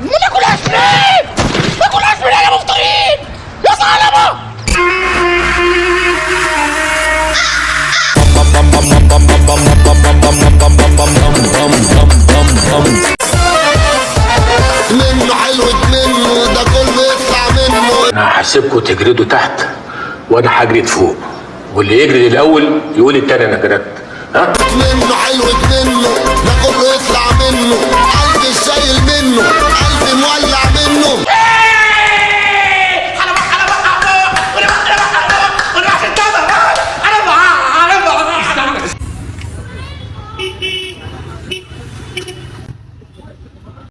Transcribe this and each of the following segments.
ما ناكلهاش ليه؟ ما ناكلهاش ليه يا مفطرين؟ يا صعلبة! منه حلوة منه ده كله يطلع منه. انا هسيبكم تجردوا تحت وانا هجرد فوق، واللي يجري الاول يقول التاني انا جردت. ها؟ منه حلوة منه ده كله يطلع منه. قلبي شايل منه، قلبي مولع منه.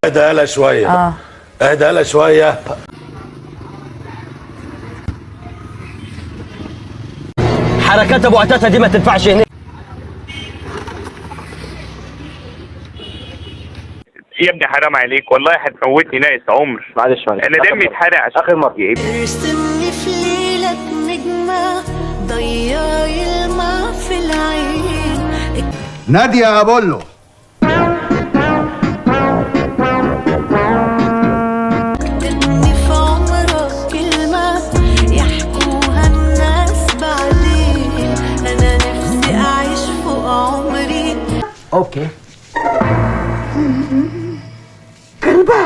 اهدى هلا شويه. اهدى هلا شويه. حركات ابو عتاته دي ما تنفعش هنا. يا ابني حرام عليك والله هتموتني ناقص عمر. معلش انا دمي اتحرق عشان اخر مره. ارسمني في ليلك نجمة ضيع الماء في العين. نادية أبولو. اكتبني في عمرك كلمة يحكوها الناس بعدين. أنا نفسي أعيش فوق عمري. اوكي. كلبة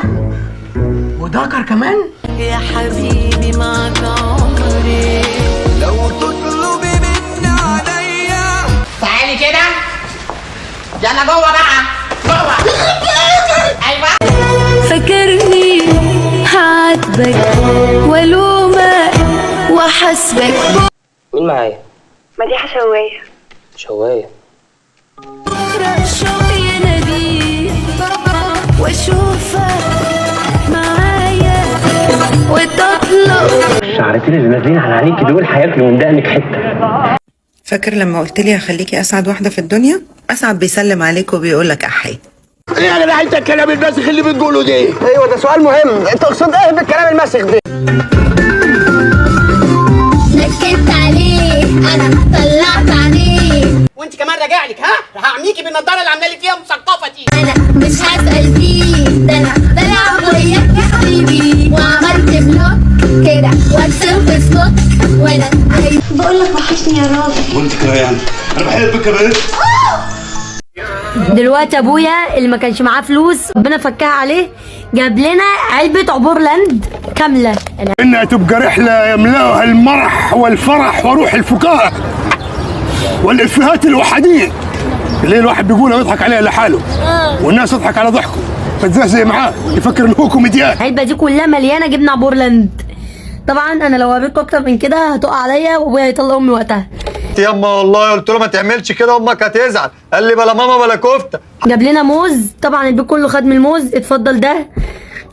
وذكر كمان. يا حبيبي معك عمري. لو تطلبي مني عليا تعالي كده. يلا جوه بقى. جوه. ايوه. فكرني هعاتبك والومك وحسبك. مين معايا؟ مديحة شواية. شوايه. اقرأ شوية نبيل واشوفك معايا وتطلب. الشعرتين اللي نازلين على عينيكي دول هياكلوا من دقنك حته. فاكر لما قلت لي هخليكي اسعد واحده في الدنيا؟ اسعد بيسلم عليك وبيقول لك احي. ايه انا عايز الكلام الماسخ اللي بتقوله ده؟ ايوه ده سؤال مهم، انت تقصد ايه بالكلام الماسخ ده؟ نكدت عليه انا طلعت عليه. وانت كمان راجع لك ها؟ هعميكي بالنضاره اللي عامله لي فيها مثقفه دي. انا مش هسأل فيه ده انا بلعب وياك يا حبيبي. وعملت بلوك كده واتساب فيسبوك وانا بقول لك وحشني يا راجل. وانت كمان انا بحبك يا بنت. دلوقتي ابويا اللي ما كانش معاه فلوس ربنا فكها عليه جاب لنا علبة عبور لاند كاملة. انها تبقى رحله يملاها المرح والفرح وروح الفكاهه والافيهات الوحديه اللي الواحد بيقولها ويضحك عليها لحاله والناس تضحك على ضحكه فتزهزه معاه يفكر انه هو كوميديان. العلبة دي كلها مليانة جبنة عبور لاند. طبعا انا لو وريتكم اكتر من كده هتقع عليا وابويا هيطلق امي وقتها. ياما والله قلت له ما تعملش كده امك هتزعل. قال لي بلا ماما بلا كفته. جاب لنا موز. طبعا البيت كله خد من الموز. اتفضل ده.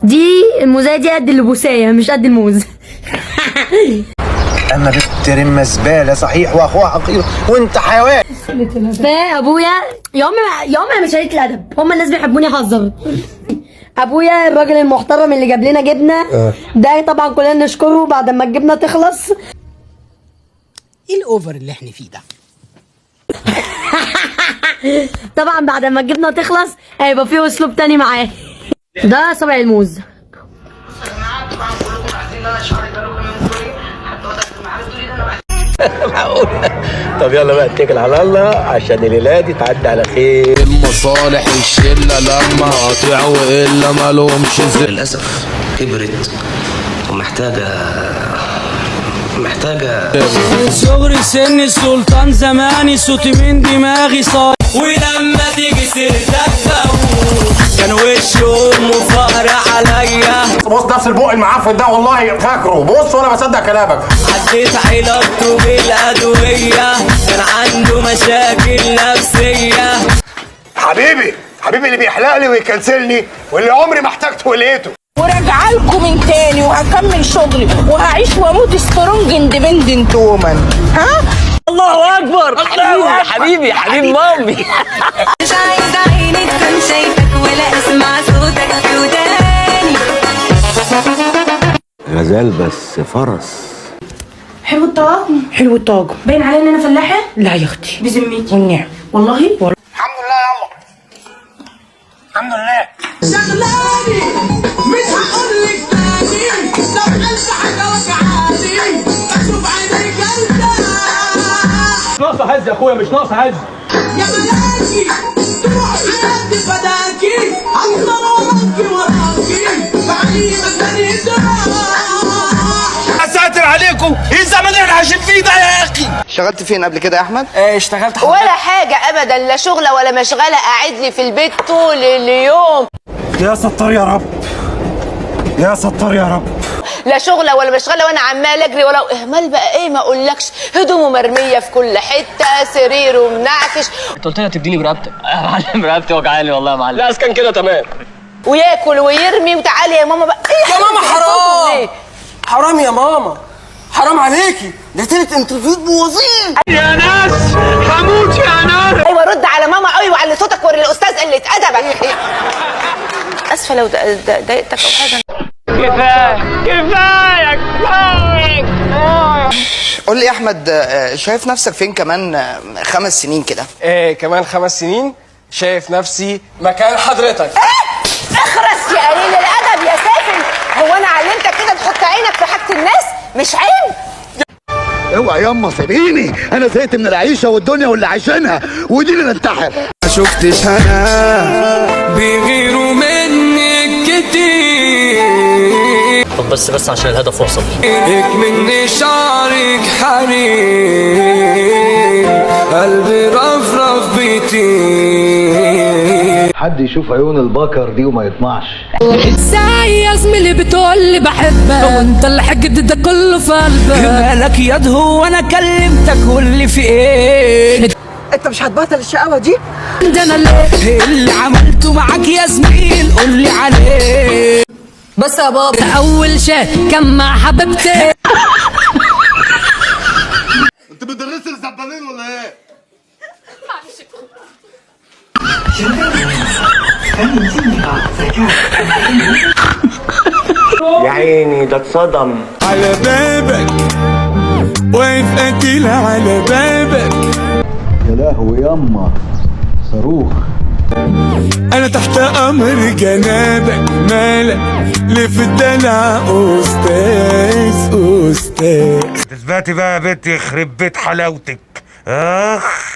دي الموزايه دي قد اللبوسايه مش قد الموز. انا بنت رمه زباله صحيح واخوها حقير وانت حيوان. فابويا يا امي مش قليله الادب. هما الناس بيحبوني اهزر. ابويا الراجل المحترم اللي جاب لنا جبنه ده طبعا كلنا نشكره بعد ما الجبنه تخلص. ايه الاوفر اللي احنا فيه ده؟ طبعا بعد ما الجبنه تخلص هيبقى فيه اسلوب تاني معاه. ده صبع الموز. طب يلا بقى اتكل على الله عشان الليله دي تعدي على خير. المصالح الشله لما قاطعوا الا ما لهمش زي. للاسف كبرت ومحتاجه صغري سن السلطان زماني صوتي من دماغي صار. ولما تيجي سيرتك كان وشهم فقر عليا. بص نفس البق المعفن ده والله فاكره. بص وانا بصدق كلامك. عديت علاجته بالادويه كان عنده مشاكل نفسيه. حبيبي اللي بيحلق لي ويكنسلني واللي عمري ما احتاجته ولقيته. وراجعه لكم من تاني وهكمل شغلي وهعيش واموت سترونج اندبندنت وومن. ها؟ الله اكبر. حبيبي حبيب مامي. مش عايزة عيني تكون شايفك ولا اسمع صوتك في وداني. غزال بس فرس. حلو الطاجن. حلو الطاجن. باين عليا ان انا فلاحه. لا يا اختي بذمتي والنعم والله. الحمد لله يلا. الحمد لله. شغلاني مش اخويا مش ناقص عز. يا ملاكي تروح يدي فداكي اكتر وراكي وراكي بعيد مكاني يا ساتر عليكم، ايه الزمن اللي احنا عايشين فيه ده يا اخي؟ اشتغلت فين قبل كده يا احمد؟ اشتغلت ولا حاجة ابدا، لا شغلة ولا مشغلة، قاعد لي في البيت طول اليوم. يا ستار يا رب، يا ستار يا رب. لا شغلة ولا مشغلة وانا عمال اجري ورا اهمال بقى ايه ما اقولكش، هدومه مرمية في كل حتة، سريره منعكش. انت قلت لي هتديني برقبتك. يا معلم رقبتي وجعاني والله يا معلم. لا اذا كان كده تمام. وياكل ويرمي وتعالي يا ماما بقى. يا ماما حرام حرام يا ماما، حرام عليكي، ده تالت انترفيو بوظيف. يا ناس هموت يا ناس. ايوه رد على ماما قوي وعلى صوتك وري الاستاذ قله ادبك. اسفه لو ضايقتك او حاجه. كفايه قول لي يا احمد، شايف نفسك فين كمان 5 سنين كده؟ كمان 5 سنين شايف نفسي مكان حضرتك. اخرس يا قليل الادب يا سافل، هو انا علمتك كده تحط عينك في حاجه الناس؟ مش عيب؟ اوعى ياما سيبيني، انا زهقت من العيشه والدنيا واللي عايشينها، ودي اللي ننتحر. ما شفتش انا بيغيروا منك كتير. طب بس عشان الهدف وصل. مني شعرك حرير، قلبي رفرف بيطير. حد يشوف عيون البكر دي وما يطمعش. ازاي يا زميلي بتقولي بحبك وانت اللي حقد ده كله في قلبك؟ مالك ياض، هو انا كلمتك واللي في ايه؟ انت مش هتبطل الشقاوه دي؟ ده انا ليه اللي عملته معاك يا زميل قولي عليه. بس يا بابا اول شيء كان مع حبيبتي. انت بتدرسي الزبالين ولا ايه؟ يا عيني ده اتصدم. على بابك واقف قتيل على بابك. يا لهوي ياما صاروخ. انا تحت امر جنابك، مالك ليه في الدلع استاذ. تثبتي بقى يا بنت، يخرب بيت حلاوتك. اخ